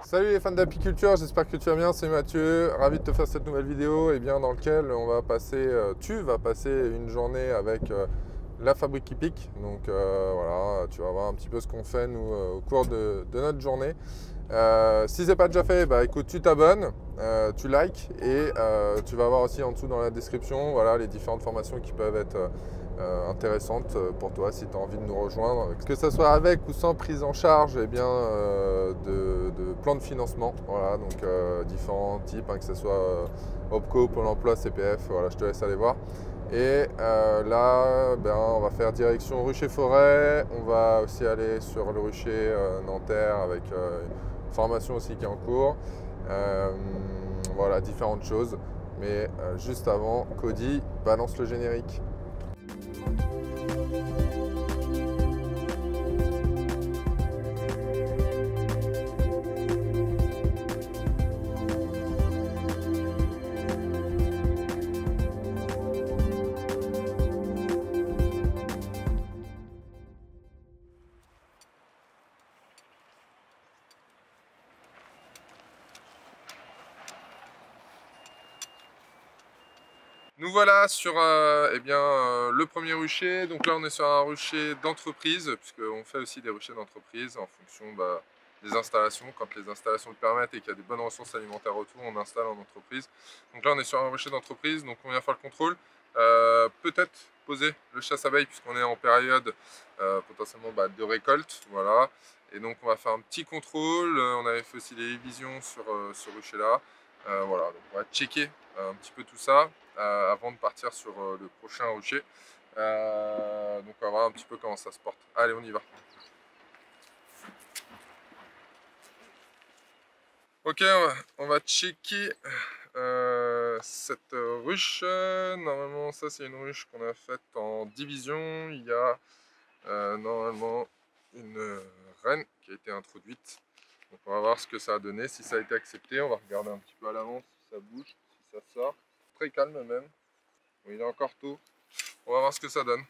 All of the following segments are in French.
Salut les fans d'apiculture, j'espère que tu vas bien, c'est Mathieu, ravi de te faire cette nouvelle vidéo dans laquelle on va passer, tu vas passer une journée avec la fabrique hippique. Donc voilà, tu vas voir un petit peu ce qu'on fait nous au cours de notre journée. Si ce n'est pas déjà fait, bah, écoute, tu t'abonnes, tu likes et tu vas voir aussi en dessous dans la description voilà, les différentes formations qui peuvent être intéressantes pour toi si tu as envie de nous rejoindre. Que ce soit avec ou sans prise en charge de plans de financement, voilà, donc différents types, hein, que ce soit OPCO, Pôle emploi, CPF, voilà, je te laisse aller voir. Et là, on va faire direction Rucher-Forêt. On va aussi aller sur le rucher Nanterre avec une formation aussi qui est en cours. Voilà, différentes choses. Mais juste avant, Cody balance le générique. Nous voilà sur le premier rucher. Donc là on est sur un rucher d'entreprise, puisqu'on fait aussi des ruchers d'entreprise en fonction des installations. Quand les installations le permettent et qu'il y a des bonnes ressources alimentaires autour, on installe en entreprise. Donc là on est sur un rucher d'entreprise, donc on vient faire le contrôle. Peut-être poser le chasse-abeille puisqu'on est en période potentiellement de récolte. Voilà. Et donc on va faire un petit contrôle. On avait fait aussi des visions sur ce rucher là. Voilà, donc on va checker un petit peu tout ça avant de partir sur le prochain rucher. Donc on va voir un petit peu comment ça se porte. Allez, on y va. Ok, on va checker cette ruche. Normalement, ça c'est une ruche qu'on a faite en division. Il y a normalement une reine qui a été introduite. Donc on va voir ce que ça a donné, si ça a été accepté. On va regarder un petit peu à l'avance si ça bouge, si ça sort. Très calme même. Bon, il est encore tôt. On va voir ce que ça donne.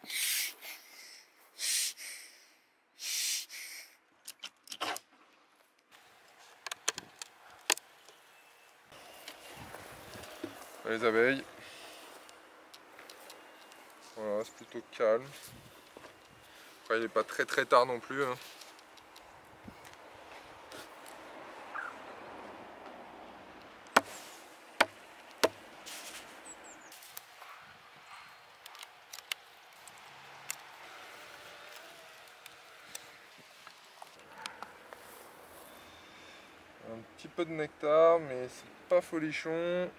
Les abeilles. Voilà, c'est plutôt calme. Après, il n'est pas très tard non plus. Hein. Un petit peu de nectar, mais c'est pas folichon.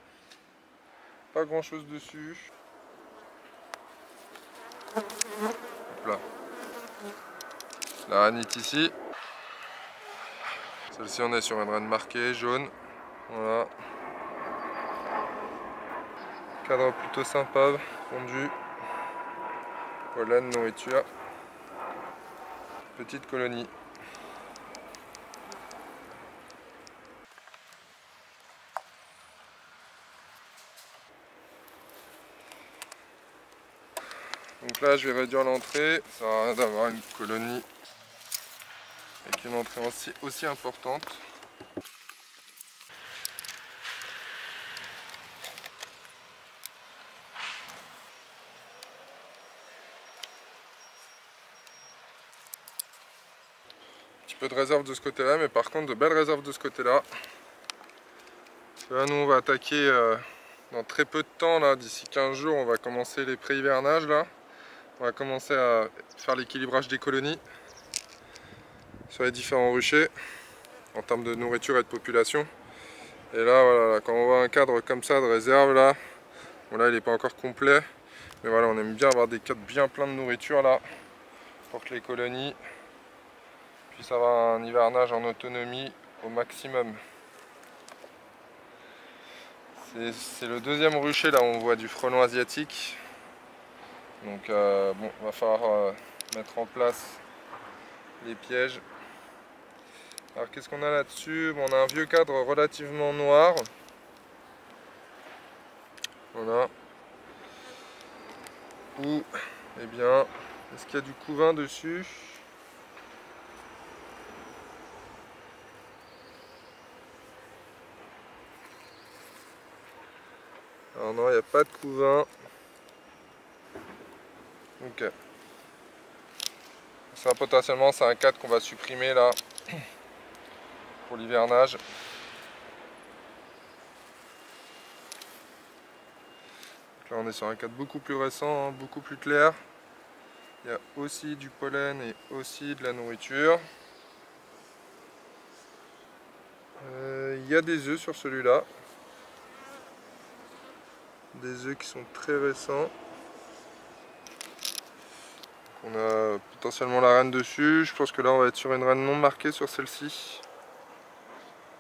Pas grand chose dessus. Hop là. La reine est ici. Celle-ci, on est sur une reine marquée, jaune. Voilà. Cadre plutôt sympa, fondu. Pollen, nourriture. Petite colonie. Donc là, je vais réduire l'entrée. Ça sert à rien d'avoir une colonie avec une entrée aussi importante. Un petit peu de réserve de ce côté-là, mais par contre de belles réserves de ce côté-là. Là, nous, on va attaquer dans très peu de temps, là, d'ici 15 jours, on va commencer les pré-hivernages là. On va commencer à faire l'équilibrage des colonies sur les différents ruchers en termes de nourriture et de population. Et là, voilà, quand on voit un cadre comme ça de réserve là, bon là il n'est pas encore complet, mais voilà, on aime bien avoir des cadres bien pleins de nourriture là pour que les colonies puissent avoir un hivernage en autonomie au maximum. C'est le deuxième rucher là où on voit du frelon asiatique. Donc bon, va falloir mettre en place les pièges. Alors qu'est-ce qu'on a là-dessus? Bon, on a un vieux cadre relativement noir. Voilà. Où, eh bien, est-ce qu'il y a du couvain dessus? Alors non, il n'y a pas de couvain. Ok. Ça potentiellement c'est un cadre qu'on va supprimer là pour l'hivernage. Donc là on est sur un cadre beaucoup plus récent, hein, beaucoup plus clair. Il y a aussi du pollen et aussi de la nourriture. Il y a des œufs sur celui-là. Des œufs qui sont très récents. On a potentiellement la reine dessus. Je pense que là on va être sur une reine non marquée sur celle-ci.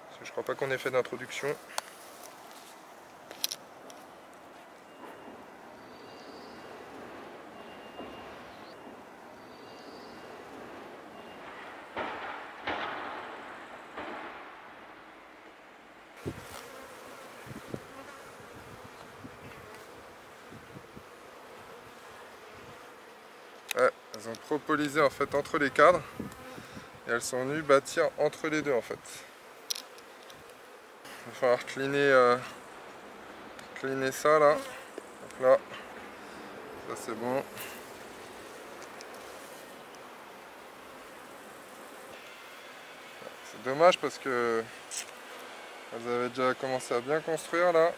Parce que je crois pas qu'on ait fait d'introduction. Ouais, elles ont propolisé en fait entre les cadres et elles sont venues bâtir entre les deux en fait. Il va falloir cleaner ça là. Donc là, ça c'est bon. C'est dommage parce que elles avaient déjà commencé à bien construire là.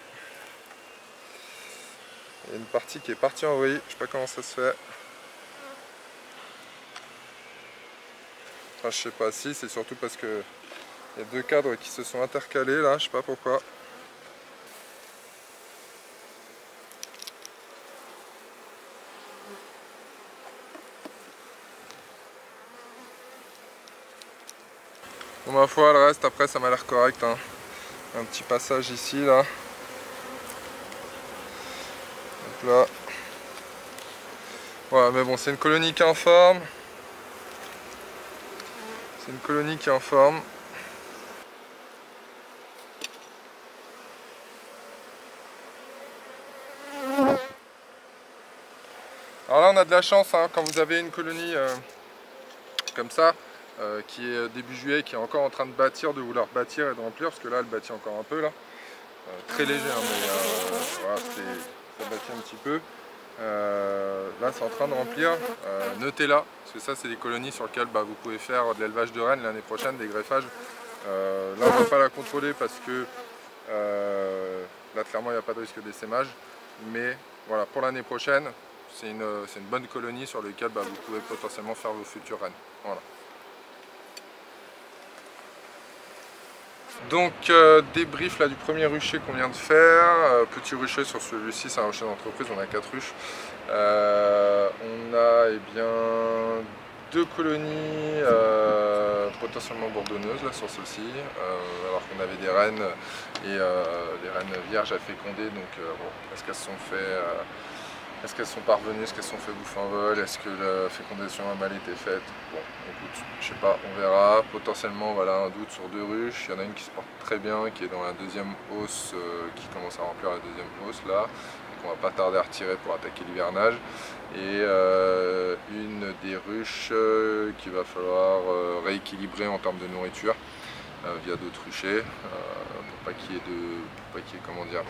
Il y a une partie qui est partie en vrille, je sais pas comment ça se fait. Enfin, je sais pas si, c'est surtout parce que il y a deux cadres qui se sont intercalés là, je sais pas pourquoi. Bon ma foi, le reste après ça m'a l'air correct, hein. Un petit passage ici là. Donc là. Voilà, mais bon, c'est une colonie qui est en forme. C'est une colonie qui est en forme. Alors là on a de la chance, hein, quand vous avez une colonie comme ça, qui est début juillet, qui est encore en train de bâtir, de vouloir bâtir et de remplir, parce que là elle bâtit encore un peu là. Très léger, hein, mais voilà, ça bâtit un petit peu. Là c'est en train de remplir. Notez-la, parce que ça c'est des colonies sur lesquelles vous pouvez faire de l'élevage de rennes l'année prochaine, des greffages. Là on ne va pas la contrôler parce que là clairement il n'y a pas de risque d'essaimage, mais voilà, pour l'année prochaine c'est une bonne colonie sur laquelle vous pouvez potentiellement faire vos futures rennes. Voilà. Donc débrief là du premier rucher qu'on vient de faire. Petit rucher sur celui-ci, c'est un rucher d'entreprise, on a 4 ruches. On a deux colonies potentiellement bourdonneuses là sur celle-ci, alors qu'on avait des rennes et des rennes vierges à féconder. Donc bon, est-ce qu'elles sont fait est-ce qu'elles sont parvenues, est-ce qu'elles sont fait bouffer en vol, est-ce que la fécondation a mal été faite? Bon, écoute, je sais pas, on verra. Potentiellement, voilà, un doute sur deux ruches. Il y en a une qui se porte très bien, qui est dans la deuxième hausse, qui commence à remplir la deuxième hausse là, qu'on va pas tarder à retirer pour attaquer l'hivernage. Et une des ruches qu'il va falloir rééquilibrer en termes de nourriture via d'autres ruchers, pour pas qu'il y ait comment dire,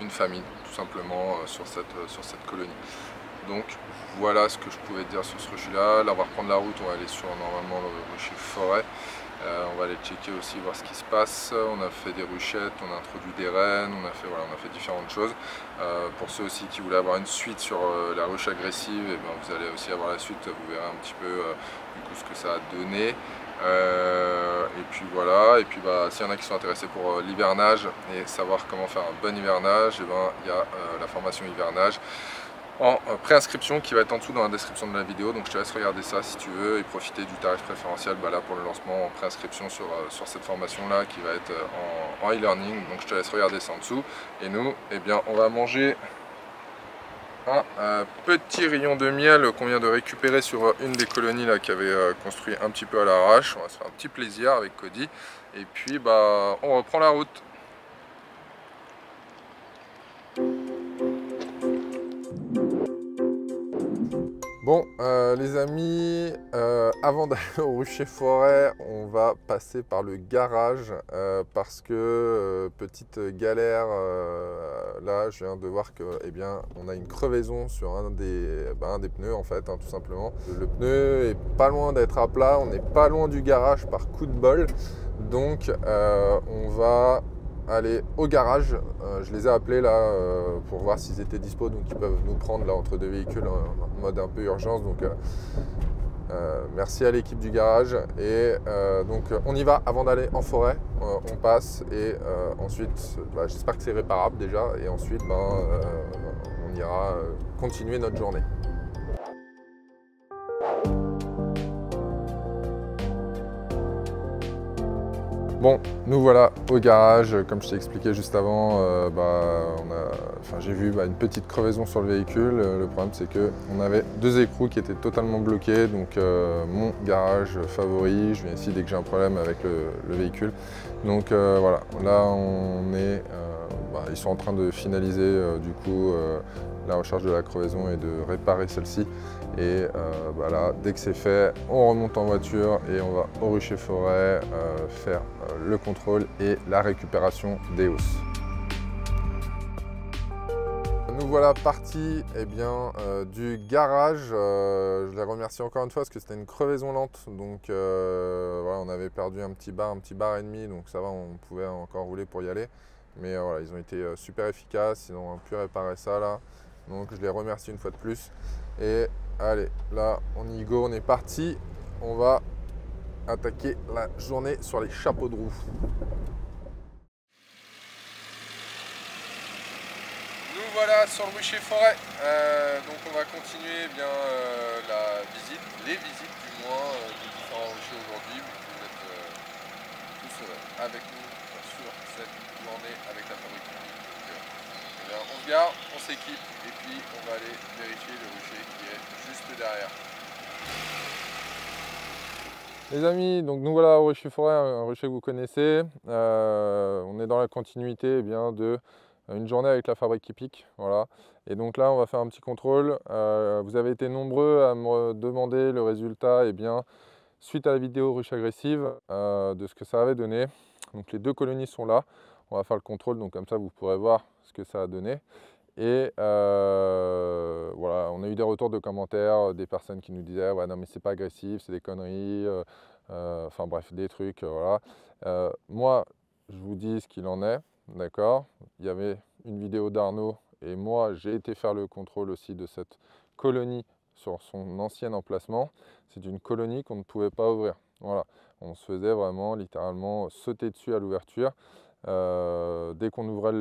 une famine tout simplement sur cette colonie. Donc voilà ce que je pouvais te dire sur ce rucher là. Là on va reprendre la route, on va aller sur normalement le rucher forêt. On va aller checker aussi, voir ce qui se passe. On a fait des ruchettes, on a introduit des rennes, on a fait différentes choses. Pour ceux aussi qui voulaient avoir une suite sur la ruche agressive, et vous allez aussi avoir la suite, vous verrez un petit peu du coup ce que ça a donné. Et puis voilà, et puis s'il y en a qui sont intéressés pour l'hivernage et savoir comment faire un bon hivernage, il y a la formation hivernage en préinscription qui va être en dessous dans la description de la vidéo. Donc je te laisse regarder ça si tu veux et profiter du tarif préférentiel là pour le lancement en préinscription sur cette formation là qui va être en e-learning. Donc je te laisse regarder ça en dessous. Et nous, on va manger un petit rayon de miel qu'on vient de récupérer sur une des colonies là qui avait construit un petit peu à l'arrache. On va se faire un petit plaisir avec Cody et puis on reprend la route. Bon, les amis, avant d'aller au rucher forêt, on va passer par le garage parce que, petite galère, là, je viens de voir que, eh bien, on a une crevaison sur un des pneus, en fait, hein, tout simplement. Le pneu est pas loin d'être à plat, on n'est pas loin du garage par coup de bol. Donc, on va aller au garage. Je les ai appelés là pour voir s'ils étaient dispo, donc ils peuvent nous prendre là entre deux véhicules en mode un peu urgence. Donc merci à l'équipe du garage. Et donc on y va avant d'aller en forêt. On passe et ensuite j'espère que c'est réparable déjà. Et ensuite on ira continuer notre journée. Bon, nous voilà au garage. Comme je t'ai expliqué juste avant, j'ai vu une petite crevaison sur le véhicule. Le problème, c'est qu'on avait deux écrous qui étaient totalement bloqués. Donc, mon garage favori, je viens ici dès que j'ai un problème avec le véhicule. Donc, voilà, là, ils sont en train de finaliser la recharge de la crevaison et de réparer celle-ci. Et là, dès que c'est fait, on remonte en voiture et on va au rucher forêt faire le contrôle et la récupération des hausses. Nous voilà partis du garage. Je les remercie encore une fois parce que c'était une crevaison lente. Donc on avait perdu un petit bar et demi. Donc ça va, on pouvait encore rouler pour y aller. Mais voilà, ils ont été super efficaces. Ils ont pu réparer ça là. Donc je les remercie une fois de plus. Et allez, là on y go, on est parti. On va attaquer la journée sur les chapeaux de roue. Nous voilà sur le rucher forêt. Donc on va continuer les visites du moins des différents ruchers aujourd'hui. Vous êtes tous avec nous sur cette journée avec la fabrique. Donc, on se gare, on s'équipe et puis on va aller vérifier le rucher qui est juste derrière. Les amis, donc nous voilà au rucher forêt, un rucher que vous connaissez. On est dans la continuité de une journée avec la fabrique qui pique. Voilà. Et donc là, on va faire un petit contrôle. Vous avez été nombreux à me demander le résultat suite à la vidéo ruche agressive de ce que ça avait donné. Donc les deux colonies sont là. On va faire le contrôle, donc comme ça vous pourrez voir ce que ça a donné. Et voilà, on a eu des retours de commentaires, des personnes qui nous disaient ouais non mais c'est pas agressif, c'est des conneries, enfin bref des trucs, voilà. Moi je vous dis ce qu'il en est, d'accord. Il y avait une vidéo d'Arnaud et moi j'ai été faire le contrôle aussi de cette colonie sur son ancien emplacement. C'est une colonie qu'on ne pouvait pas ouvrir, voilà. On se faisait vraiment littéralement sauter dessus à l'ouverture. Dès qu'on ouvrait,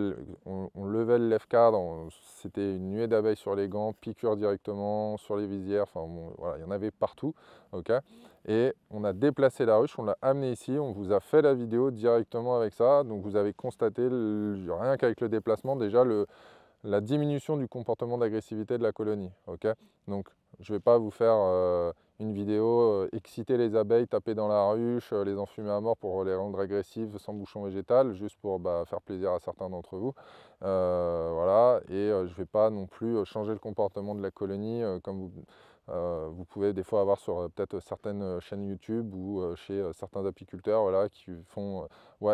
on levait le lève-cadre, c'était une nuée d'abeilles sur les gants, piqûres directement, sur les visières, enfin bon, voilà, il y en avait partout. Okay. Et on a déplacé la ruche, on l'a amené ici, on vous a fait la vidéo directement avec ça. Donc vous avez constaté, rien qu'avec le déplacement, déjà la diminution du comportement d'agressivité de la colonie. Okay. Donc je ne vais pas vous faire une vidéo exciter les abeilles, taper dans la ruche, les enfumer à mort pour les rendre agressives sans bouchon végétal, juste pour faire plaisir à certains d'entre vous. Voilà. Et je ne vais pas non plus changer le comportement de la colonie comme vous pouvez des fois avoir sur peut-être certaines chaînes YouTube ou chez certains apiculteurs, voilà, qui font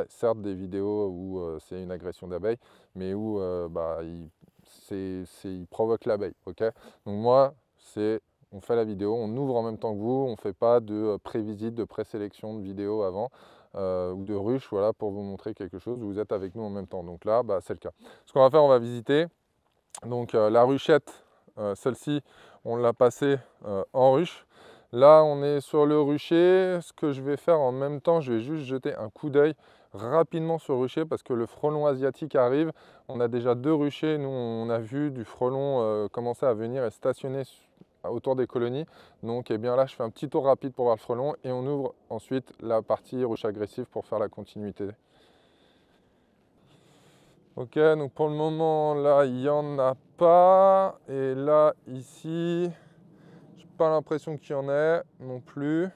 certes des vidéos où c'est une agression d'abeilles, mais où ils provoquent l'abeille. Okay. Donc moi, on fait la vidéo, on ouvre en même temps que vous, on ne fait pas de pré-visite, de présélection de vidéo avant ou de ruche, voilà, pour vous montrer quelque chose. Vous êtes avec nous en même temps. Donc là, c'est le cas. Ce qu'on va faire, on va visiter. Donc la ruchette, celle-ci, on l'a passée en ruche. Là, on est sur le rucher. Ce que je vais faire en même temps, je vais juste jeter un coup d'œil rapidement sur le rucher parce que le frelon asiatique arrive. On a déjà deux ruchers. Nous, on a vu du frelon commencer à venir et stationner autour des colonies. Donc là, je fais un petit tour rapide pour voir le frelon et on ouvre ensuite la partie ruche agressive pour faire la continuité. Ok, donc pour le moment, là, il n'y en a pas. Et là, ici, j'ai pas l'impression qu'il y en ait non plus.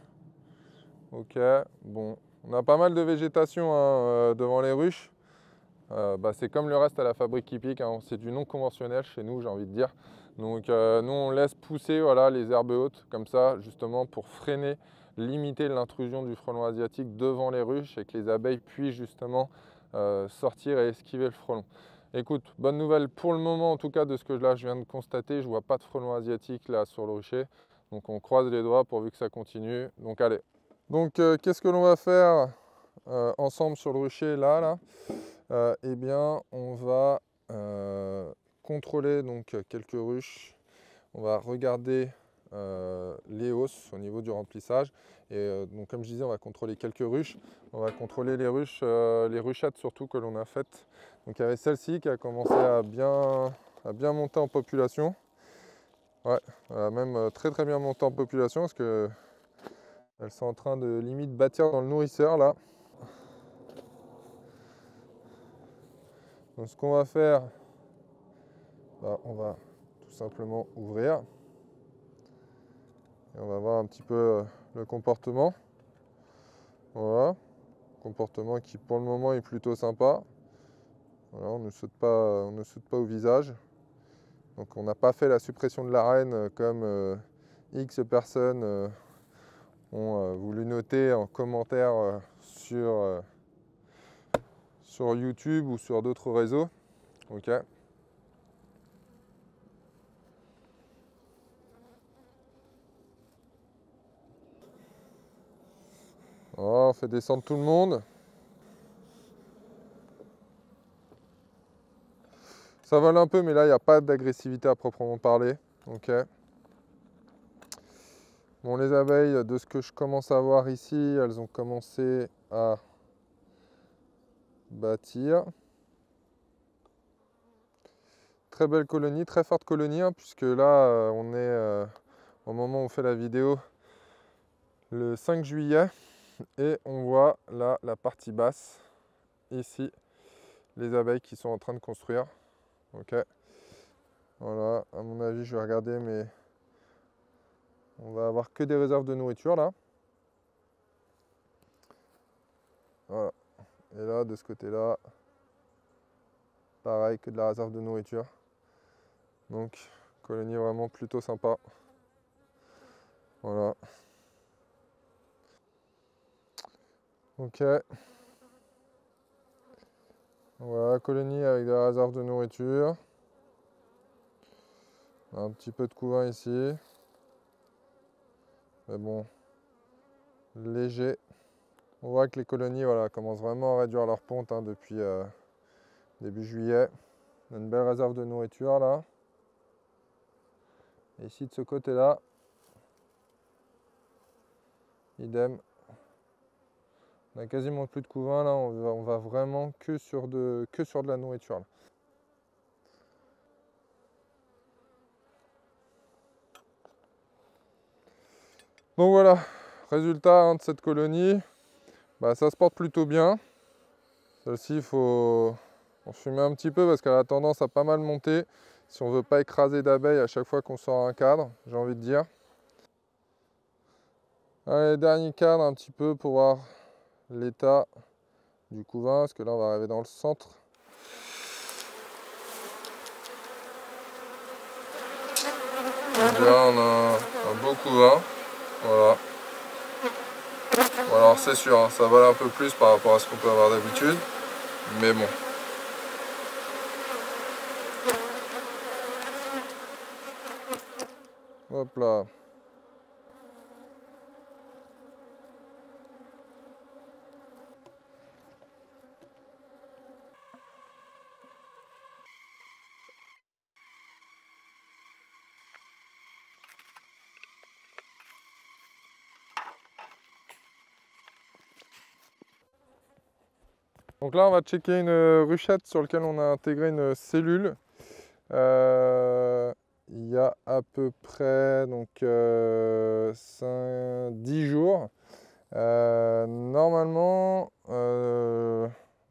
Ok, bon, on a pas mal de végétation devant les ruches. C'est comme le reste à la fabrique hippique, hein. C'est du non conventionnel chez nous, j'ai envie de dire. Donc nous on laisse pousser voilà, les herbes hautes comme ça justement pour freiner, limiter l'intrusion du frelon asiatique devant les ruches et que les abeilles puissent justement sortir et esquiver le frelon. Écoute, bonne nouvelle pour le moment en tout cas de ce que là je viens de constater, je vois pas de frelon asiatique là sur le rucher. Donc on croise les doigts pourvu que ça continue. Donc allez. Donc qu'est-ce que l'on va faire ensemble sur le rucher là eh bien on va contrôler donc quelques ruches. On va regarder les hausses au niveau du remplissage. Et donc comme je disais, on va contrôler quelques ruches. On va contrôler les ruches, les ruchettes surtout que l'on a faites. Donc il y avait celle-ci qui a commencé à bien monter en population. Ouais, même très très bien monter en population parce que elles sont en train de limite bâtir dans le nourrisseur là. Donc ce qu'on va faire, bah, on va tout simplement ouvrir. Et on va voir un petit peu le comportement. Voilà, comportement qui pour le moment est plutôt sympa. Voilà, on ne saute pas au visage. Donc on n'a pas fait la suppression de la reine comme X personnes ont voulu noter en commentaire sur YouTube ou sur d'autres réseaux. Ok. Voilà, on fait descendre tout le monde. Ça vole un peu, mais là, il n'y a pas d'agressivité à proprement parler. Ok. Bon, les abeilles, de ce que je commence à voir ici, elles ont commencé à bâtir. Très belle colonie, très forte colonie, hein, puisque là, on est au moment où on fait la vidéo le 5 juillet. Et on voit là la partie basse, ici, les abeilles qui sont en train de construire. Ok. Voilà, à mon avis, je vais regarder, mais on va avoir que des réserves de nourriture là. Voilà. Et là, de ce côté-là, pareil, que de la réserve de nourriture. Donc, colonie vraiment plutôt sympa. Voilà. Ok. Voilà, colonie avec des réserves de nourriture. Un petit peu de couvain ici. Mais bon, léger. On voit que les colonies voilà, commencent vraiment à réduire leur ponte hein, depuis début juillet. On a une belle réserve de nourriture là. Et ici de ce côté-là, idem. On a quasiment plus de couvain là, on va vraiment que sur de la nourriture là. Donc voilà, résultat hein, de cette colonie, bah, ça se porte plutôt bien. Celle-ci, il faut fumer un petit peu parce qu'elle a tendance à pas mal monter. Si on veut pas écraser d'abeilles à chaque fois qu'on sort un cadre, j'ai envie de dire. Allez, dernier cadre un petit peu pour voir l'état du couvain, parce que là on va arriver dans le centre. Là on a un beau couvain, voilà. Bon, alors c'est sûr, hein, ça vole un peu plus par rapport à ce qu'on peut avoir d'habitude, mais bon. Hop là. Donc là on va checker une ruchette sur laquelle on a intégré une cellule. Il y a à peu près donc, 10 jours. Normalement,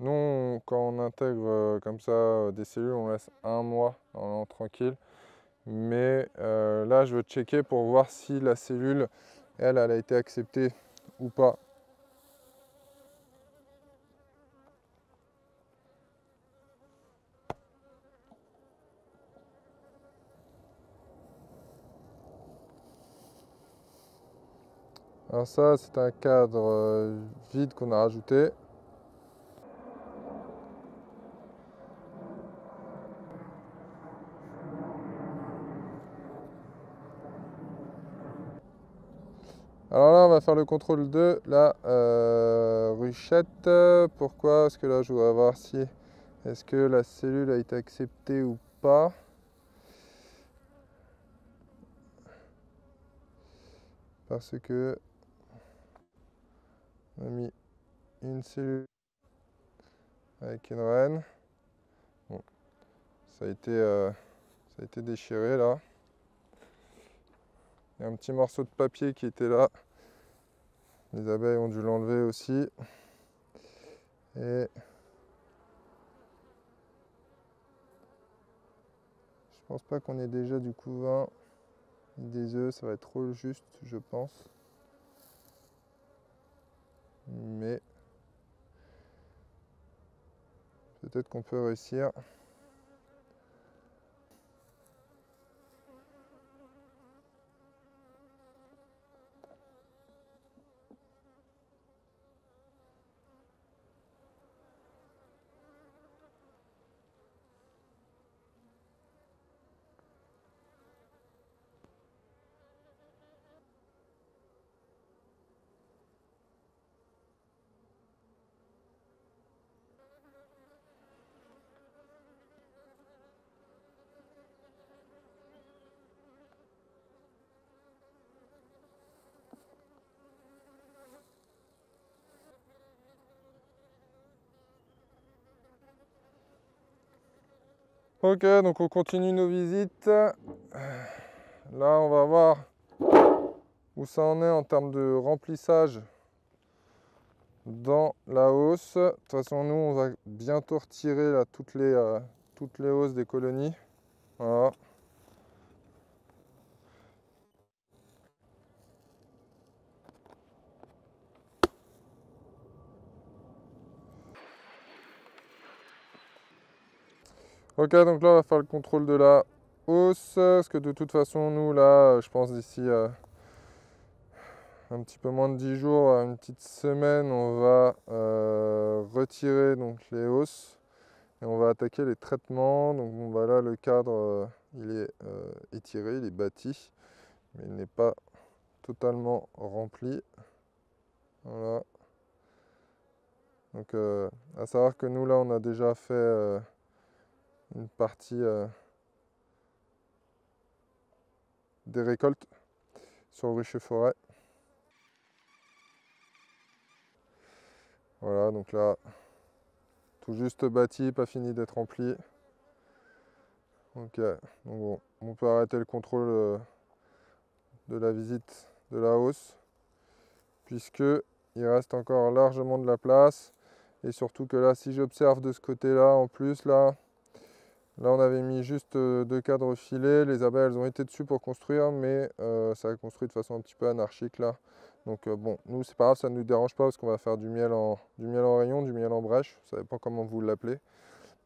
nous, quand on intègre comme ça des cellules, on laisse un mois normalement, tranquille. Mais là, je veux checker pour voir si la cellule, elle a été acceptée ou pas. Alors ça, c'est un cadre vide qu'on a rajouté. Alors là, on va faire le contrôle de la ruchette. Pourquoi? Parce que là, je voudrais voir si est-ce que la cellule a été acceptée ou pas. Parce que on a mis une cellule avec une reine. Bon, ça a été déchiré là. Il y a un petit morceau de papier qui était là. Les abeilles ont dû l'enlever aussi. Et je pense pas qu'on ait déjà du couvain des œufs, ça va être trop juste, je pense. Mais peut-être qu'on peut réussir. Ok, donc on continue nos visites. Là, on va voir où ça en est en termes de remplissage dans la hausse. De toute façon, nous, on va bientôt retirer là, toutes les hausses des colonies. Voilà. Ok, donc là, on va faire le contrôle de la hausse. Parce que de toute façon, nous, là, je pense d'ici un petit peu moins de 10 jours, une petite semaine, on va retirer donc, les hausses. Et on va attaquer les traitements. Donc bon, bah là, le cadre, il est étiré, il est bâti. Mais il n'est pas totalement rempli. Voilà. Donc, à savoir que nous, là, on a déjà fait une partie des récoltes sur le rucher forêt. Voilà, donc là, tout juste bâti, pas fini d'être rempli. Ok, donc bon, on peut arrêter le contrôle de la visite de la hausse, puisque il reste encore largement de la place. Et surtout que là, si j'observe de ce côté-là, en plus, là, on avait mis juste 2 cadres filés. Les abeilles, elles ont été dessus pour construire, mais ça a construit de façon un petit peu anarchique là. Donc bon, nous, c'est pas grave, ça ne nous dérange pas parce qu'on va faire du miel en rayon, du miel en brèche. Ça dépend comment vous l'appelez.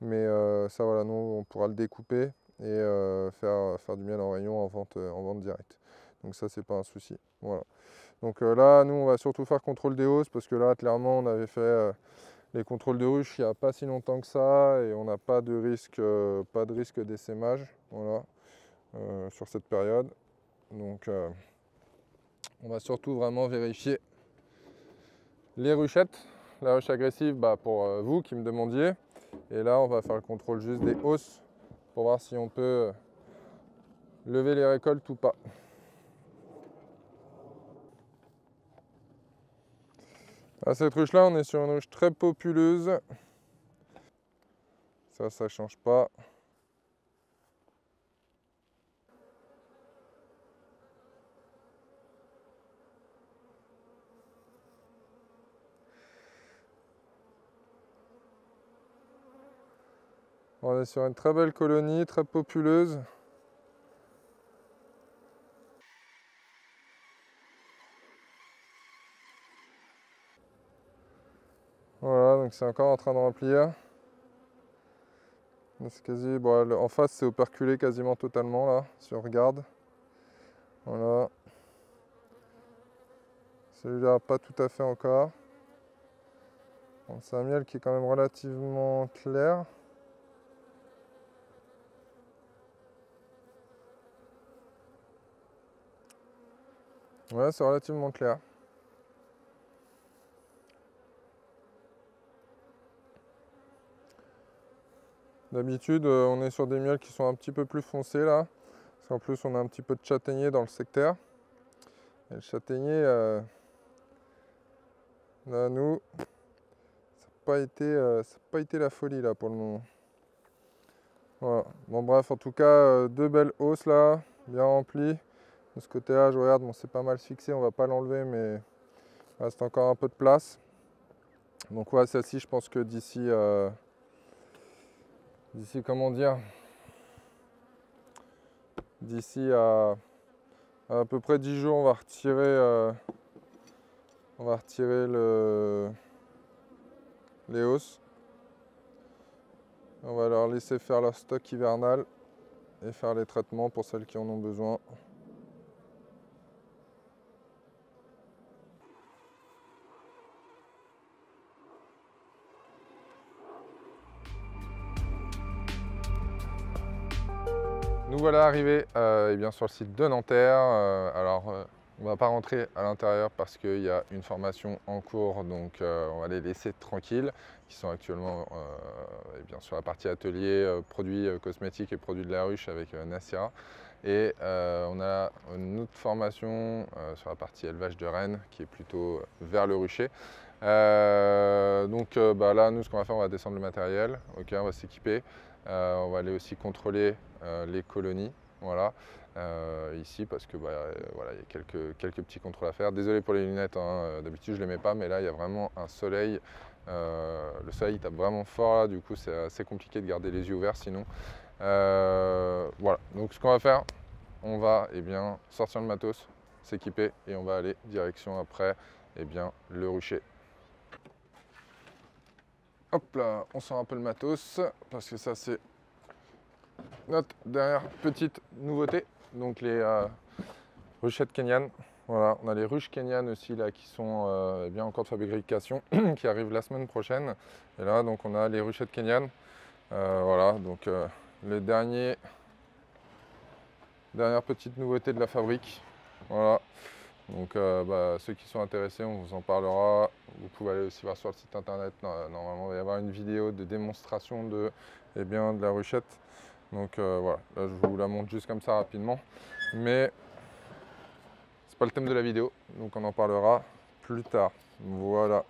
Mais ça, voilà, nous, on pourra le découper et faire du miel en rayon en vente directe. Donc ça, c'est pas un souci. Voilà. Donc là, nous, on va surtout faire contrôle des hausses parce que là, clairement, on avait fait les contrôles de ruche il n'y a pas si longtemps que ça et on n'a pas de risque d'essaimage, voilà, sur cette période. Donc on va surtout vraiment vérifier les ruchettes. La ruche agressive, bah, pour vous qui me demandiez. Et là, on va faire le contrôle juste des hausses pour voir si on peut lever les récoltes ou pas. À cette ruche-là, on est sur une ruche très populeuse. Ça change pas. On est sur une très belle colonie, très populeuse. Voilà, donc c'est encore en train de remplir. C'est quasi, bon, en face, c'est operculé quasiment totalement là, si on regarde. Voilà. Celui-là, pas tout à fait encore. Bon, c'est un miel qui est quand même relativement clair. Ouais, c'est relativement clair. D'habitude, on est sur des miels qui sont un petit peu plus foncés là. Parce qu'en plus, on a un petit peu de châtaignier dans le secteur. Et le châtaignier, là, nous, ça n'a pas été la folie là pour le moment. Voilà. Bon, bref, en tout cas, deux belles hausses là, bien remplies. De ce côté-là, je regarde, bon, c'est pas mal fixé, on va pas l'enlever, mais il reste encore un peu de place. Donc, ouais, celle-ci, je pense que d'ici, comment dire, d'ici à peu près 10 jours, on va retirer les hausses. On va leur laisser faire leur stock hivernal et faire les traitements pour celles qui en ont besoin. Nous voilà arrivés eh bien, sur le site de Nanterre. On ne va pas rentrer à l'intérieur parce qu'il y a une formation en cours, donc on va les laisser tranquilles, qui sont actuellement eh bien, sur la partie atelier, produits cosmétiques et produits de la ruche avec Nassira. Et on a une autre formation sur la partie élevage de rennes qui est plutôt vers le rucher. Là, nous, ce qu'on va faire, on va descendre le matériel, okay, on va s'équiper. On va aller aussi contrôler les colonies, voilà, ici parce que voilà, il y a quelques petits contrôles à faire. Désolé pour les lunettes, hein, d'habitude je ne les mets pas, mais là il y a vraiment un soleil. Le soleil tape vraiment fort là, du coup c'est assez compliqué de garder les yeux ouverts sinon. Voilà, donc ce qu'on va faire, on va sortir le matos, s'équiper et on va aller direction après le rucher. Hop là, on sort un peu le matos, parce que ça c'est notre dernière petite nouveauté. Donc les ruchettes Kenyan. Voilà, on a les ruches Kenyan aussi là qui sont en cours de fabrication, qui arrivent la semaine prochaine. Et là donc on a les ruchettes Kenyan. Voilà, donc les dernière petite nouveauté de la fabrique. Voilà. Donc ceux qui sont intéressés, on vous en parlera. Vous pouvez aller aussi voir sur le site internet. Normalement, il va y avoir une vidéo de démonstration de la ruchette. Donc voilà, là je vous la montre juste comme ça rapidement. Mais c'est pas le thème de la vidéo, donc on en parlera plus tard. Voilà.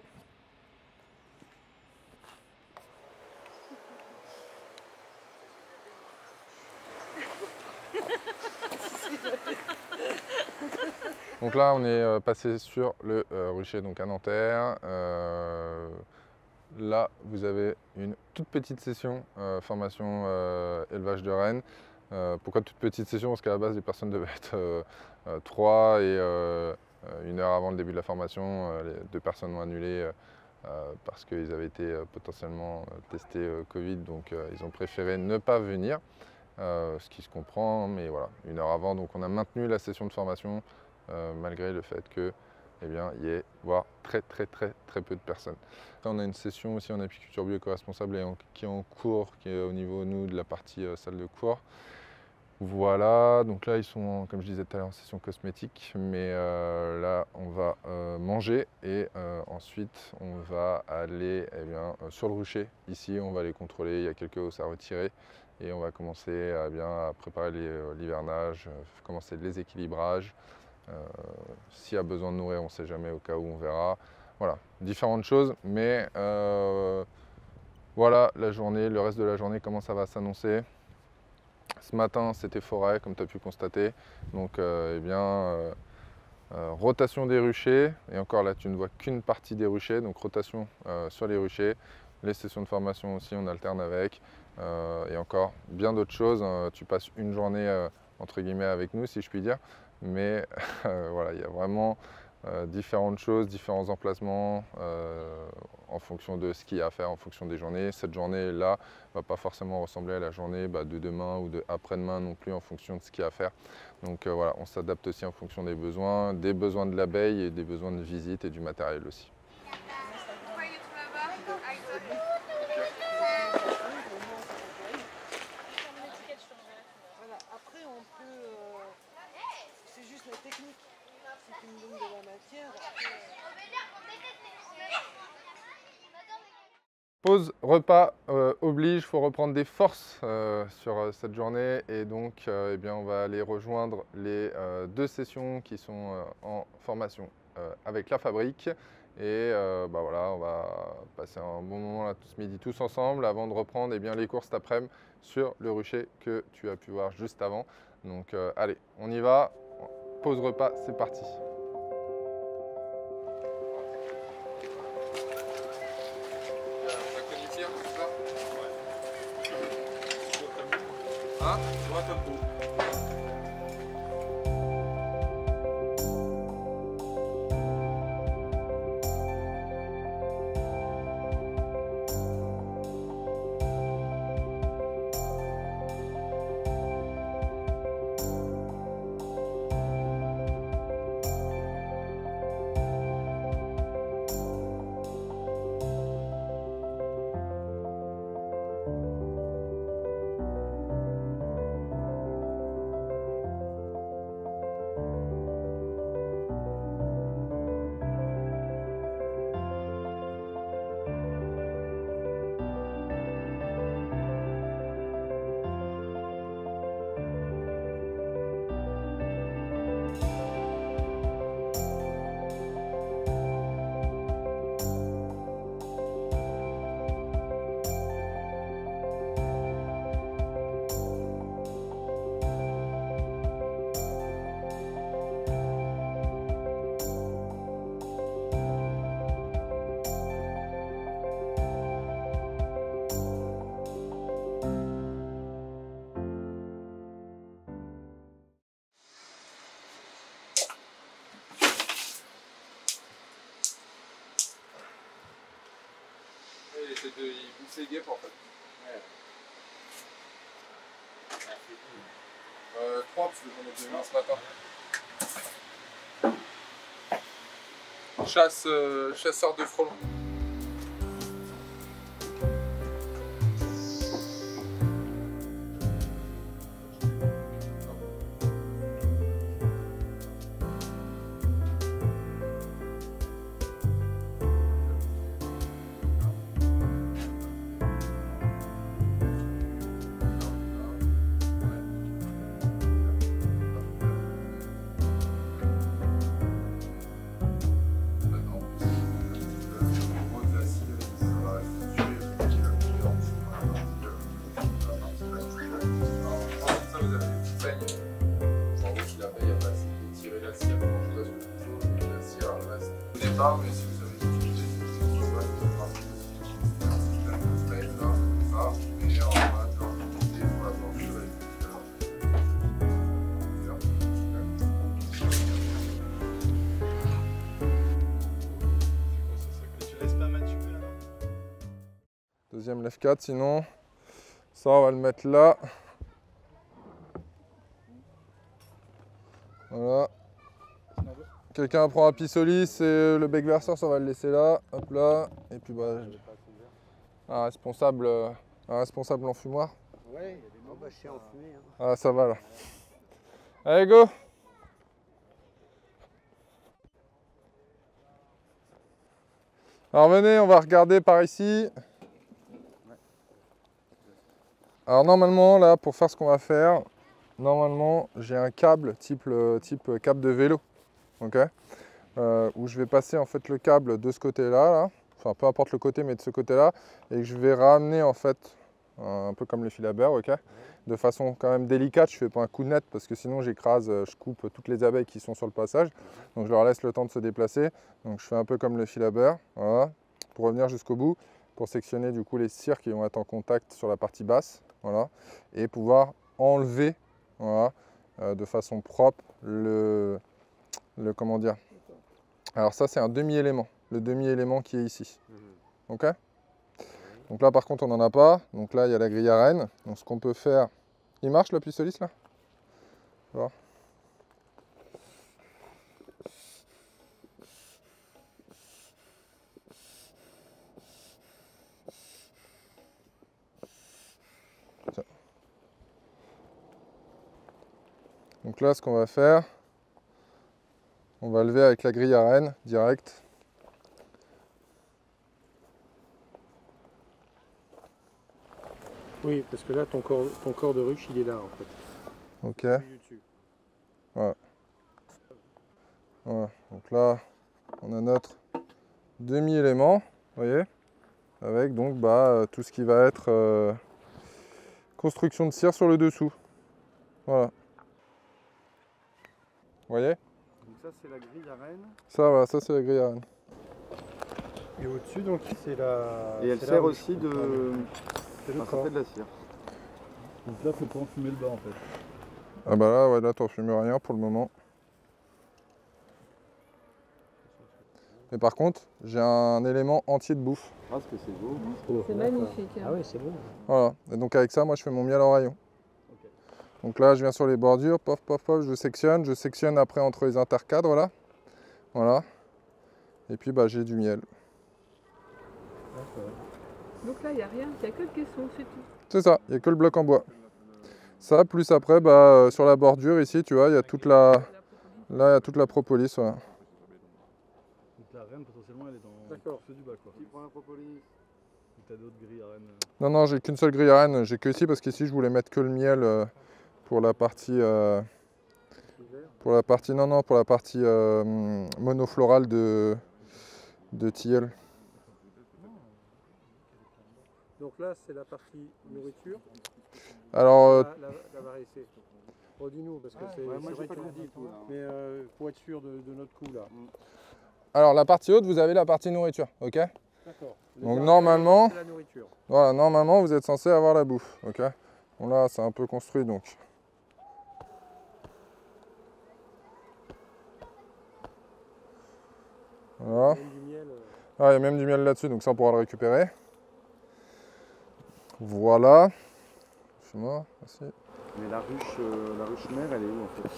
Donc là, on est passé sur le rucher donc à Nanterre. Là, vous avez une toute petite session formation élevage de rennes. Pourquoi toute petite session? Parce qu'à la base, les personnes devaient être 3 et 1 heure avant le début de la formation, les 2 personnes ont annulé parce qu'ils avaient été potentiellement testés Covid, donc ils ont préféré ne pas venir, ce qui se comprend, mais voilà, 1 heure avant. Donc on a maintenu la session de formation malgré le fait que il y ait voire très peu de personnes. Là, on a une session aussi en apiculture bio éco-responsable qui est en cours, qui est au niveau nous de la partie salle de cours. Voilà, donc là ils sont, comme je disais tout à l'heure, en session cosmétique, mais là on va manger et ensuite on va aller sur le rucher. Ici on va les contrôler, il y a quelques hausses à retirer et on va commencer à préparer l'hivernage, commencer les équilibrages. S'il y a besoin de nourrir, on ne sait jamais, au cas où on verra. Voilà, différentes choses, mais voilà la journée, le reste de la journée, comment ça va s'annoncer. Ce matin, c'était forêt, comme tu as pu constater. Donc, rotation des ruchers. Et encore là, tu ne vois qu'une partie des ruchers. Donc, rotation sur les ruchers. Les sessions de formation aussi, on alterne avec. Et encore bien d'autres choses. Tu passes une journée, entre guillemets, avec nous, si je puis dire. Mais voilà, il y a vraiment différentes choses, différents emplacements en fonction de ce qu'il y a à faire, en fonction des journées. Cette journée-là ne va pas forcément ressembler à la journée de demain ou de après-demain non plus, en fonction de ce qu'il y a à faire. Donc voilà, on s'adapte aussi en fonction des besoins de l'abeille et des besoins de visite et du matériel aussi. Après, on peut. C'est juste la technique. Si tu me donnes de la matière. Pause repas oblige, il faut reprendre des forces sur cette journée et donc eh bien, on va aller rejoindre les 2 sessions qui sont en formation avec la fabrique et voilà, on va passer un bon moment là ce midi tous ensemble avant de reprendre eh bien, les cours cet après-midi sur le rucher que tu as pu voir juste avant. Donc allez, on y va, pause repas, c'est parti. Hein? Droit comme tout. Il bouffe les guêpes en fait. Ouais. 3 parce que j'en ai donné un ce matin. Chasseur de frelons. Mais si vous avez utilisé cette structure, vous pouvez faire un système de spray là, comme ça, et on va faire monter pour la planche de Tu laisses pas maturer alors? Deuxième lève 4, sinon ça on va le mettre là. Voilà. Quelqu'un prend un pissolis et le bec verseur, ça on va le laisser là, hop là, et puis un responsable enfumoir. Ouais, il y a des mots bâchés en fumée. Hein. Ah ça va là. Allez go! Alors venez, on va regarder par ici. Alors normalement là, pour faire ce qu'on va faire, normalement j'ai un câble type câble de vélo. Okay, où je vais passer en fait le câble de ce côté-là, enfin peu importe le côté, mais de ce côté-là, et que je vais ramener en fait un peu comme les fils à beurre, ok, de façon quand même délicate. Je fais pas un coup net parce que sinon j'écrase, je coupe toutes les abeilles qui sont sur le passage, donc je leur laisse le temps de se déplacer. Donc je fais un peu comme le fil à beurre, voilà, pour revenir jusqu'au bout, pour sectionner du coup les cires qui vont être en contact sur la partie basse, voilà, et pouvoir enlever, voilà, de façon propre comment dire. Alors ça c'est un demi-élément, le demi-élément qui est ici. Ok? Donc là par contre on n'en a pas. Donc là il y a la grille à rennes. Donc ce qu'on peut faire. Il marche le pistolis là? Voir. Tiens. Donc là ce qu'on va faire, on va lever avec la grille à rennes direct. Oui, parce que là, ton corps de ruche, il est là, en fait. Ok. Il est dessus. Voilà. Voilà. Donc là, on a notre demi-élément, vous voyez, avec donc tout ce qui va être construction de cire sur le dessous. Voilà. Vous voyez? Donc ça c'est la grille à rennes. Ça, voilà, ça c'est la grille à rennes. Et au-dessus, donc, c'est la... Et elle c'est la sert ruche. aussi de... C'est le Enfin, ça corps. fait de la cire. Donc là, faut pas enfumer le bas en fait. Ah bah là, ouais, là t'en fumes rien pour le moment. Mais par contre, j'ai un élément entier de bouffe. Ah, ce que c'est beau. C'est magnifique. Hein. Ah oui, c'est bon. Voilà. Et donc avec ça, moi je fais mon miel en rayon. Ok. Donc là, je viens sur les bordures, pof, pof, pof, je sectionne. Je sectionne après entre les intercadres là. Voilà. Et puis bah j'ai du miel. Donc là, il n'y a rien, il n'y a que le caisson, c'est tout. C'est ça, il n'y a que le bloc en bois. Ça, plus après, sur la bordure ici, tu vois, il y a toute la... Là, il y a toute la propolis. Voilà. Donc la reine, potentiellement, elle est dans D'accord. ceux du bas quoi. Qui prend la propolis? Ou t'as d'autres grilles à rennes. Non, non, j'ai qu'une seule grille à rennes. J'ai que ici parce qu'ici, je voulais mettre que le miel pour la partie... pour la partie... Non, non, pour la partie monoflorale de tilleul. Donc là, c'est la partie nourriture. Alors, La varicée. Redis-nous, parce que c'est Ouais, moi vrai j'ai pas que tout dit tout là. Mais pour être sûr de notre coup, là. alors, la partie haute, vous avez la partie nourriture, ok? D'accord. Donc, normalement- C'est la nourriture. Voilà, normalement, vous êtes censé avoir la bouffe, ok? Bon, là, c'est un peu construit, donc... Voilà. Même du miel. Ah, il y a même du miel là-dessus, donc ça, on pourra le récupérer. Voilà. Moi, merci. Mais la ruche mère, elle est où en fait?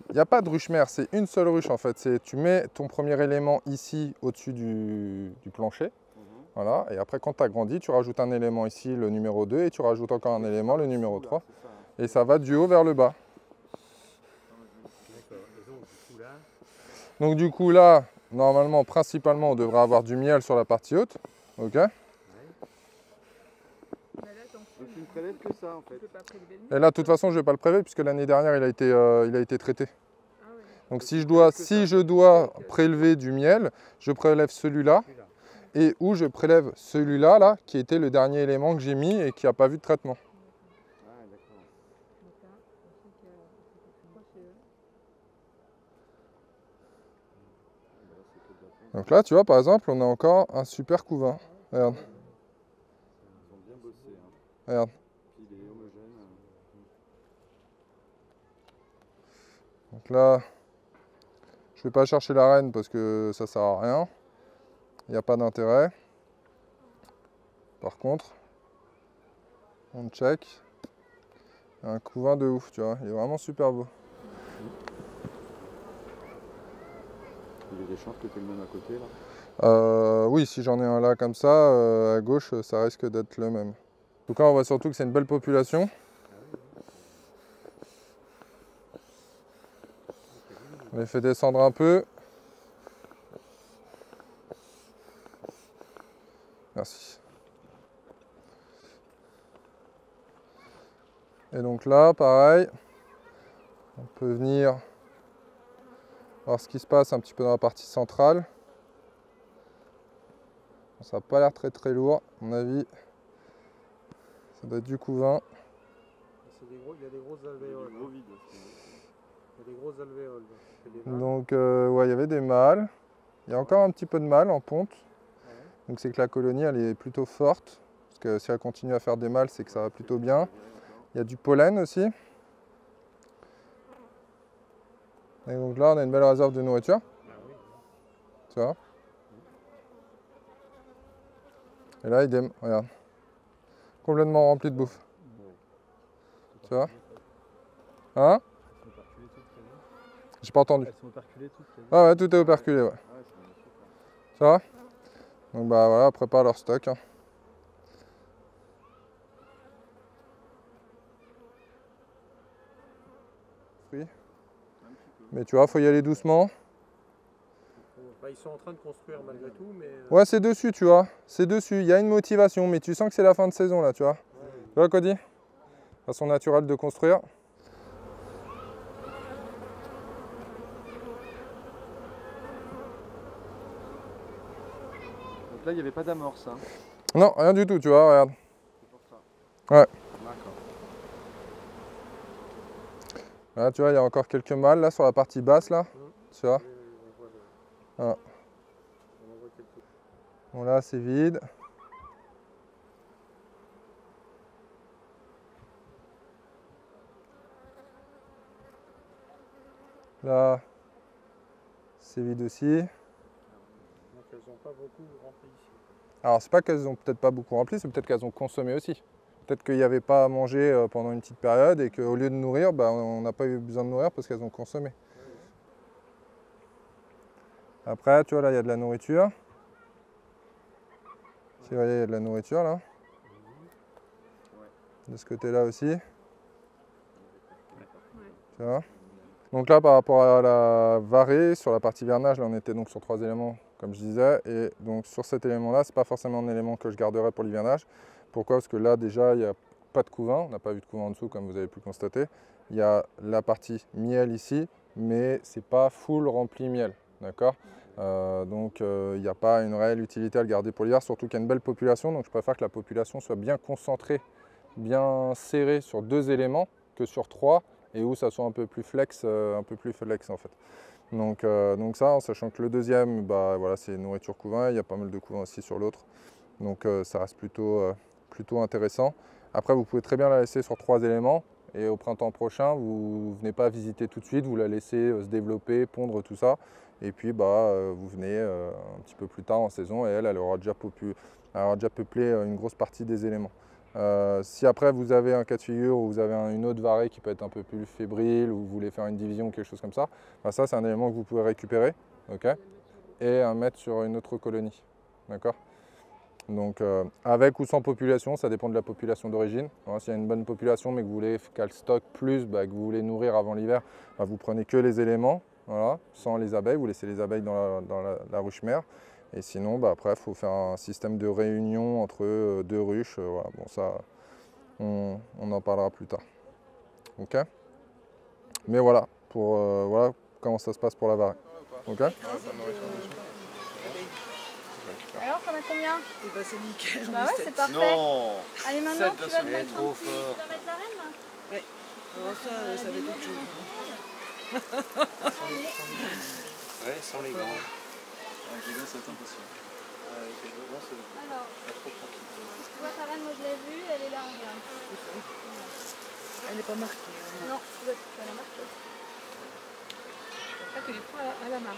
Il n'y a pas de ruche mère, c'est une seule ruche en fait. Tu mets ton premier élément ici au-dessus du plancher. Voilà. Et après, quand tu as grandi, tu rajoutes un élément ici, le numéro 2, et tu rajoutes encore un élément, le numéro 3. Et ça va du haut vers le bas. D'accord. Et donc, du coup, là. Donc du coup là, normalement, principalement, on devrait avoir du miel sur la partie haute. Ok. Donc tu ne prélèves que ça en fait. Et là, de toute façon, je ne vais pas le prélever puisque l'année dernière, il a été traité. Donc si je dois prélever du miel, je prélève celui-là. Et où je prélève celui-là, là, qui était le dernier élément que j'ai mis et qui n'a pas vu de traitement. Ah d'accord. Donc là, tu vois, par exemple, on a encore un super couvain. Regarde, Ils ont bien bossé. Hein. regarde. Puis il est homogène. Donc là, je ne vais pas chercher la reine parce que ça sert à rien. Il n'y a pas d'intérêt. Par contre, on check. Il y a un couvain de ouf, tu vois. Il est vraiment super beau. Il y a des chances que tu le même à côté là. Oui, si j'en ai un là comme ça, à gauche, ça risque d'être le même. En tout cas, on voit surtout que c'est une belle population. On les fait descendre un peu. Merci. Et donc là, pareil, on peut venir voir ce qui se passe un petit peu dans la partie centrale. Ça n'a pas l'air très très lourd, à mon avis. Ça doit être du couvain. Il y a des grosses alvéoles. Gros vide. Il y a des grosses alvéoles. Donc ouais, il y avait des mâles. Il y a encore un petit peu de mâles en ponte. Donc c'est que la colonie elle est plutôt forte. Parce que si elle continue à faire des mâles, c'est que ça va plutôt bien. Il y a du pollen aussi. Et donc là, on a une belle réserve de nourriture. Tu vois ? Et là, idem, regarde. Complètement rempli de bouffe. Tu vois? Hein? J'ai pas entendu. Elles sont operculées toutes. Ah ouais, tout est operculé, ouais. Tu vois? Donc bah voilà, prépare leur stock. Hein. Mais tu vois, faut y aller doucement. Bah, ils sont en train de construire malgré tout, mais... Ouais, c'est dessus, tu vois. C'est dessus. Il y a une motivation, mais tu sens que c'est la fin de saison, là, tu vois. Ouais. Tu vois, Cody? Façon naturelle de construire. Donc là, il n'y avait pas d'amorce. Hein. Non, rien du tout, tu vois, regarde. C'est pour ça. Ouais. D'accord. Là, tu vois, il y a encore quelques mâles, là, sur la partie basse, là. Tu vois. Ah. Bon, là, c'est vide. Là, c'est vide aussi. Donc elles n'ont pas beaucoup rempli ici. Alors, c'est pas qu'elles ont peut-être pas beaucoup rempli, c'est peut-être qu'elles ont consommé aussi. Peut-être qu'il n'y avait pas à manger pendant une petite période et qu'au lieu de nourrir, bah, on n'a pas eu besoin de nourrir parce qu'elles ont consommé. Après, tu vois, là, il y a de la nourriture. Tu vois, il y a de la nourriture, là. De ce côté-là aussi. Tu vois. Donc là, par rapport à la varée, sur la partie vernage, là, on était donc sur 3 éléments, comme je disais. Et donc sur cet élément-là, c'est pas forcément un élément que je garderai pour l'hivernage. Pourquoi? Parce que là, déjà, il n'y a pas de couvain. On n'a pas vu de couvain en dessous, comme vous avez pu le constater. Il y a la partie miel ici, mais c'est pas full rempli miel. D'accord? Donc il n'y a pas une réelle utilité à le garder pour l'hiver, surtout qu'il y a une belle population. Donc je préfère que la population soit bien concentrée, bien serrée sur 2 éléments que sur 3. Et où ça soit un peu plus flex en fait. Donc ça, en sachant que le deuxième, bah, voilà, c'est nourriture couvain, il y a pas mal de couvain aussi sur l'autre. Donc ça reste plutôt intéressant. Après, vous pouvez très bien la laisser sur 3 éléments. Et au printemps prochain, vous ne venez pas visiter tout de suite, vous la laissez se développer, pondre tout ça. Et puis vous venez un petit peu plus tard en saison et elle aura déjà peuplé une grosse partie des éléments. Si après vous avez un cas de figure où vous avez une autre varée qui peut être un peu plus fébrile ou vous voulez faire une division ou quelque chose comme ça, bah ça c'est un élément que vous pouvez récupérer, okay, et mettre sur une autre colonie. D'accord? Donc avec ou sans population, ça dépend de la population d'origine. S'il y a une bonne population mais que vous voulez qu'elle stocke plus, que vous voulez nourrir avant l'hiver, vous prenez que les éléments, voilà, sans les abeilles, vous laissez les abeilles dans la ruche mère. Et sinon, après, il faut faire un système de réunion entre 2 ruches. Voilà. Bon, ça, on en parlera plus tard. Ok? Mais voilà, voilà comment ça se passe pour la varée. Ok? Alors, t'en as combien? Et bah c'est nickel. Bah ouais, c'est parfait. Non. Allez, maintenant, tu vas te mettre trop un petit... fort. Tu vas mettre la reine, là? Ouais. Alors ça va être autre chose. Ouais, sans les gants. Avec les gants, ça va être impossible. Avec les gants, c'est Alors, pas trop pratique. si tu vois ta reine, moi je l'ai vue, elle est là en vient. Elle n'est pas marquée. Hein. Non, tu vas la marquer. Après, tu les prends à la main.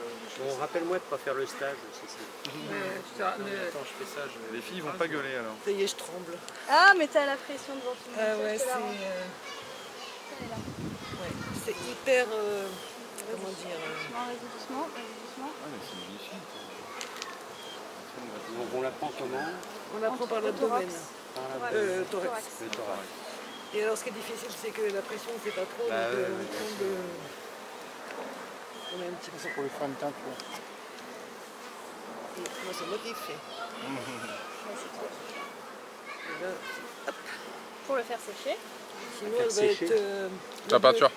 Bon, rappelle-moi de ne pas faire le stage, c'est ça. Attends, je fais ça. Les filles vont pas gueuler alors. Ça y est, je tremble. Ah, mais t'as la pression devant tout le monde. Ah ouais, c'est... Elle est là. Ouais, c'est hyper... comment dire Non, vas-y doucement, vas-y doucement. Ah, mais c'est une vieille fille. Donc on la prend comment? On la prend par l'abdomen. Par la... Thorax. Le thorax. Et alors ce qui est difficile, c'est que la pression ne fait pas trop, Bah, donc ouais, on tombe... On a un petit peu... C'est pour lui faire une teinture. Moi, c'est moi qui fais. Et là, hop. Pour le faire sécher. Sinon, elle va être... La peinture.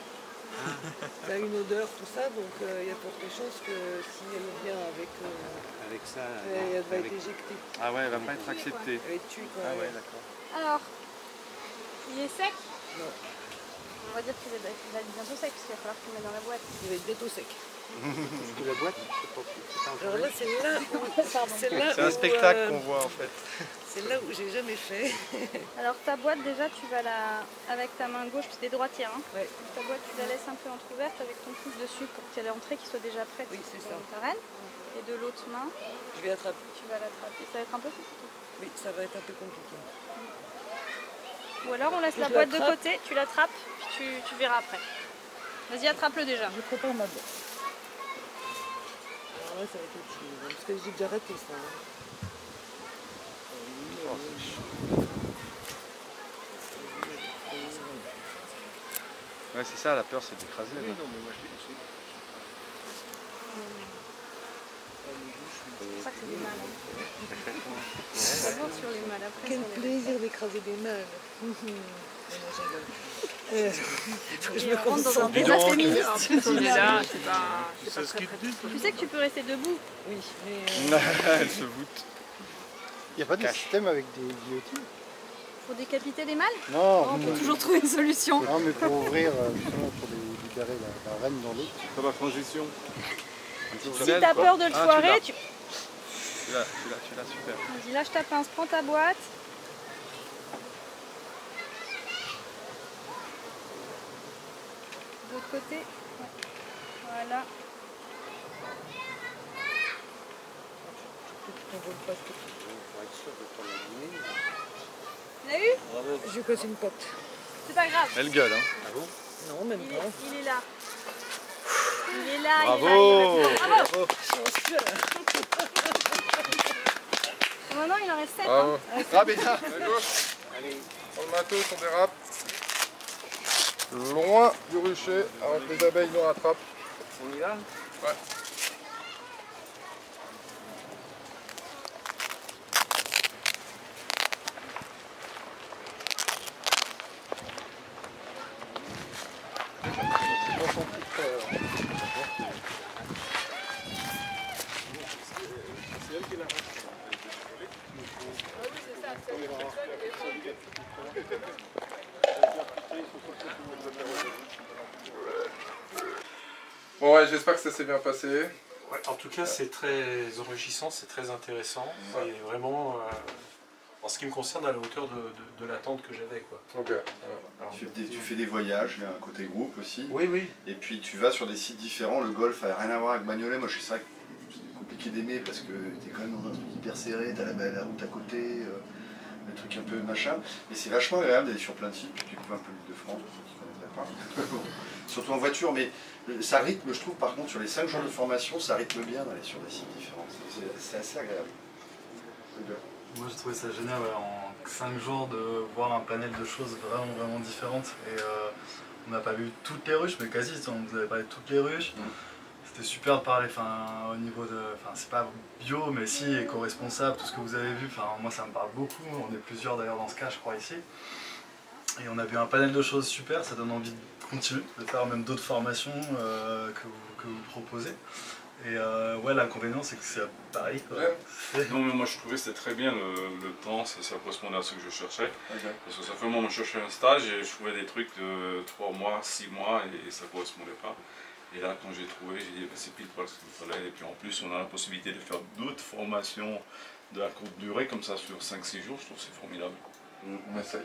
Elle a une odeur, tout ça, donc il y a forte chance que si elle vient avec... Avec ça... elle va être éjectée. Ah ouais, elle va pas être acceptée. Elle va être tuée, quoi. Ah ouais, d'accord. Alors, il est sec? Non, On va dire qu'il va être bientôt sec, parce qu'il va falloir que tu le mettes dans la boîte. il va être bientôt sec. Parce que la boîte, c'est pas Alors là, c'est là où... C'est un spectacle qu'on voit en fait. C'est là où j'ai jamais fait. Alors ta boîte déjà tu vas avec ta main gauche, c'est des droitières, hein. Ouais. Ta boîte tu la laisses un peu entrouverte avec ton pouce dessus pour qu'elle ait entrée, qu'il soit déjà prête Oui, c'est ça. dans ta reine. Et de l'autre main, Je vais attraper. tu vas l'attraper. Ça va être un peu compliqué. Oui, ça va être un peu compliqué. Ou alors on laisse Je la boîte de l'attrape. côté, tu l'attrapes, puis tu verras après. Vas-y, attrape-le déjà. Je prépare ma boîte. Alors là, ça va être autre chose. Parce que j'ai déjà raté ça. Ouais, c'est ça, la peur, c'est d'écraser. là. C'est pour ça que c'est des mâles. D'abord sur les mâles, après Quel sur les plaisir d'écraser des mâles. Et on rentre dans un débat féministe. On est là, c'est pas très très. Tu sais que tu peux rester debout. Oui, mais Elle se voûte. Il n'y a pas de système avec des guillotines? Pour décapiter les mâles, Non, on peut toujours trouver une solution. non, mais pour ouvrir, justement, pour libérer la reine dans l'autre. Comme la transition. Si t'as peur de le foirer, tu... Tu l'as, super. Vas-y, lâche ta pince, prends ta boîte. De l'autre côté. Ouais. Voilà. tu t'envoles pas ce que tu Tu l'as eu? veux. Je casse une pote. C'est pas grave. Elle gueule, hein. Non, même Il pas. est là. Il est là, Bravo. il est là. Bravo. Maintenant, il en reste 7. Bravo. Ah, mais là. À gauche. Allez. Prends le matos, on dérape. Loin du rucher, avant que les abeilles nous rattrapent. On y va? Ouais. Bon ouais, j'espère que ça s'est bien passé. Ouais, en tout cas, c'est très enrichissant, c'est très intéressant. Et vraiment, en ce qui me concerne, à la hauteur de l'attente que j'avais, quoi. Ok. Alors, Tu fais des voyages, il y a un côté groupe aussi. oui, oui. Et puis tu vas sur des sites différents. Le golf n'a rien à voir avec Bagnolet. Moi je sais que c'est compliqué d'aimer parce que tu es quand même dans un truc hyper serré, tu as la route à côté, le truc un peu machin. Mais c'est vachement agréable d'aller sur plein de sites. Puis tu découvres un peu l'île de France, pour ceux qui ne connaîtraient pas. Surtout en voiture. Mais ça rythme, je trouve, par contre, sur les 5 jours de formation, ça rythme bien d'aller sur des sites différents. C'est assez agréable. Moi j'ai trouvé ça génial en 5 jours de voir un panel de choses vraiment différentes. Et on n'a pas vu toutes les ruches, mais quasi, vous avez parlé de toutes les ruches. C'était super de parler au niveau de. C'est pas bio, mais si, éco-responsable, tout ce que vous avez vu. Moi ça me parle beaucoup. On est plusieurs d'ailleurs dans ce cas, je crois, ici. Et on a vu un panel de choses super, ça donne envie de continuer, de faire même d'autres formations que vous proposez. Et ouais, l'inconvénient c'est que c'est à Paris. Non mais moi je trouvais que c'était très bien le temps, ça correspondait à ce que je cherchais. Okay. Parce que ça fait un moment que je cherchais un stage et je trouvais des trucs de 3 mois, 6 mois et ça ne correspondait pas. Et là quand j'ai trouvé, j'ai dit c'est pile poil ce qu'il me fallait. Et puis en plus on a la possibilité de faire d'autres formations de la courte durée comme ça sur 5-6 jours, je trouve que c'est formidable. On essaye.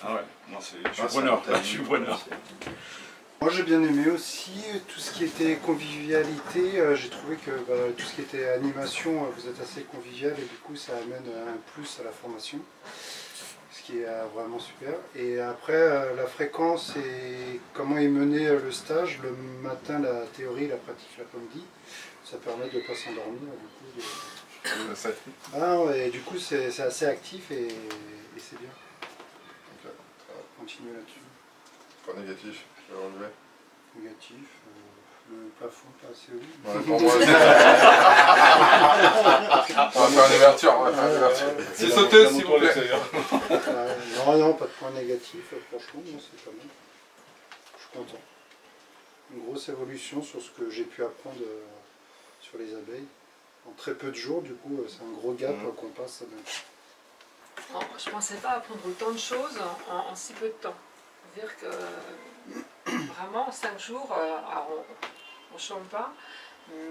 Ah ouais, moi je suis preneur, je suis preneur. Moi j'ai bien aimé aussi tout ce qui était convivialité, j'ai trouvé que tout ce qui était animation, vous êtes assez convivial et du coup ça amène un plus à la formation, ce qui est vraiment super. Et après la fréquence et comment est mené le stage, le matin la théorie, la pratique l'après-midi, ça permet de ne pas s'endormir. Et du coup c'est assez actif et c'est bien. Donc, continuer là-dessus. Pas négatif. Négatif, le plafond pas assez haut. Ouais, pour moi, on va faire une ouverture. C'est sauteuse s'il vous plaît. Non, pas de point négatif, franchement, c'est pas mal. Je suis content. Une grosse évolution sur ce que j'ai pu apprendre sur les abeilles. En très peu de jours, du coup, c'est un gros gap qu'on passe. Je ne pensais pas apprendre autant de choses en si peu de temps. C'est-à-dire que vraiment 5 jours, on ne chôme pas,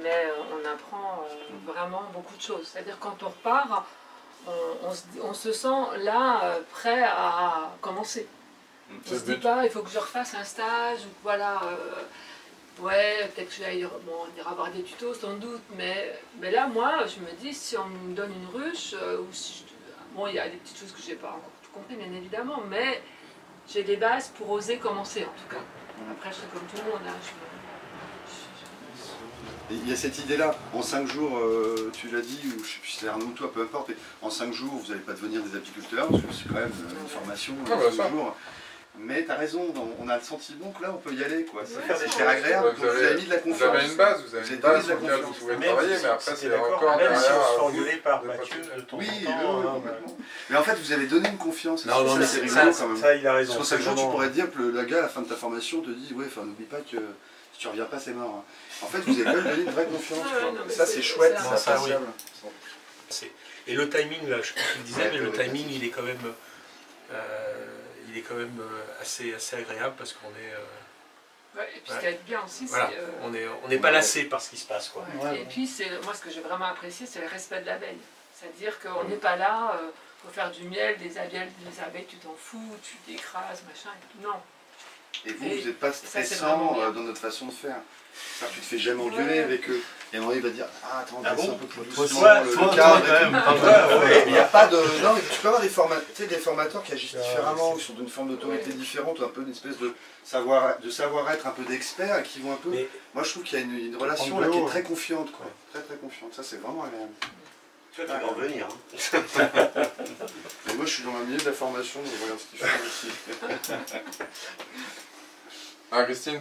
mais on apprend vraiment beaucoup de choses. C'est-à-dire quand on repart, on se sent là prêt à commencer. On ne se dit pas il faut que je refasse un stage, ou voilà. Ouais, peut-être que je vais avoir des tutos sans doute, mais là, moi, je me dis, si on me donne une ruche, ou si bon, il y a des petites choses que je n'ai pas encore tout compris, bien évidemment, mais j'ai des bases pour oser commencer, en tout cas. Après, je serai comme tout le monde, hein, Il y a cette idée-là, en 5 jours, tu l'as dit, ou je sais plus si c'est Arnaud ou toi, peu importe, en 5 jours, vous n'allez pas devenir des apiculteurs, parce que c'est quand même une formation, 5 jours. Mais tu as raison, on a le sentiment que là, on peut y aller, quoi. Ça fait super agréable, vous avez mis de la confiance. Vous avez une base, sur laquelle vous pouvez travailler, mais après, c'est encore derrière. Même si on se fait engueuler par Mathieu de temps en temps. Complètement. Mais en fait, vous avez donné une confiance. Non, mais c'est rigolo quand même. Ça, il a raison. Sur 5 jours, tu pourrais te dire que le gars, à la fin de ta formation, te dit, ouais, n'oublie pas que si tu reviens pas, c'est mort. En fait, vous avez quand même donné une vraie confiance. Ça, c'est chouette, c'est appréciable. Et le timing, là, je sais pas si tu le disais, mais le timing, il est quand même, assez agréable parce qu'on est... Ouais, et puis ce qui est bien aussi, voilà, c'est... on n'est pas lassé par ce qui se passe, quoi. Et puis, moi, ce que j'ai vraiment apprécié, c'est le respect de l'abeille. C'est-à-dire qu'on n'est pas là pour faire du miel, des abeilles, tu t'en fous, tu t'écrases, machin. Non. Et vous n'êtes pas stressant dans notre façon de faire. Tu te fais jamais engueuler avec eux. Et à un moment, il va dire, ah attends, un peu plus doucement, le cadre quand même. Il n'y a pas de... Non, mais tu peux avoir des formateurs qui agissent différemment, qui sont d'une forme d'autorité différente, ou un peu une espèce de savoir-être, un peu d'expert, et qui vont un peu... Moi, je trouve qu'il y a une relation là qui est très confiante, quoi. Très très confiante. Ça, c'est vraiment agréable. Tu vas en revenir. Et moi, je suis dans le milieu de la formation, donc je regarde ce qu'ils font aussi. Ah, Christine?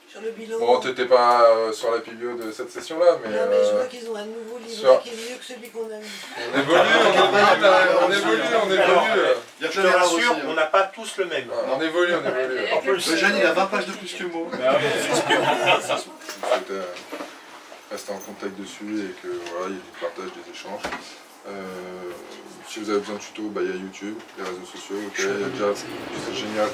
Sur le bilan. Bon, t'étais pas sur la pivio de cette session-là, mais... Non, mais je vois qu'ils ont un nouveau livret qui est mieux que celui qu'on a mis. On évolue. Je te rassure, on n'a pas tous le même. On évolue. En plus, Jeanne, il a 20 pages de plus que moi. Je souhaitais rester en contact dessus et que voilà, il y ait du partage, des échanges. Si vous avez besoin de tutos, il y a YouTube, les réseaux sociaux, il y a déjà, c'est génial.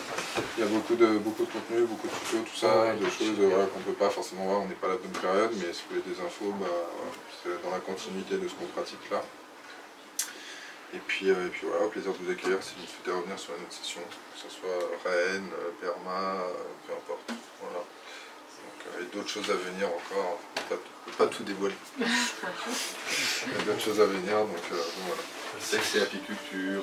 Il y a beaucoup de contenu, beaucoup de tutos, tout ça, de choses qu'on ne peut pas forcément voir, on n'est pas à la bonne période, mais si vous voulez des infos, c'est dans la continuité de ce qu'on pratique là. Et puis voilà, au plaisir de vous accueillir si vous souhaitez revenir sur une autre session, que ce soit Rennes, Perma, peu importe. Voilà. Il y a d'autres choses à venir encore, on ne peut pas tout dévoiler. Il y a d'autres choses à venir, donc voilà. Sexe et apiculture.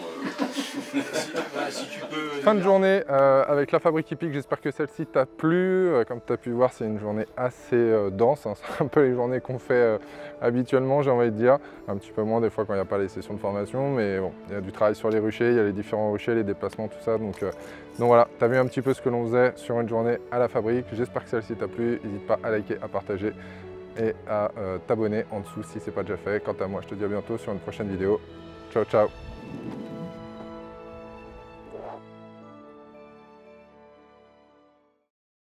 Si tu peux... Fin de journée avec la fabrique hippique, j'espère que celle-ci t'a plu. Comme tu as pu voir, c'est une journée assez dense, hein. C'est un peu les journées qu'on fait habituellement, j'ai envie de dire. Un petit peu moins des fois quand il n'y a pas les sessions de formation, mais bon, il y a du travail sur les ruchers, il y a les différents ruchers, les déplacements, tout ça. Donc voilà, tu as vu un petit peu ce que l'on faisait sur une journée à la fabrique. J'espère que celle-ci t'a plu. N'hésite pas à liker, à partager et à t'abonner en dessous si ce n'est pas déjà fait. Quant à moi, je te dis à bientôt sur une prochaine vidéo. Ciao, ciao.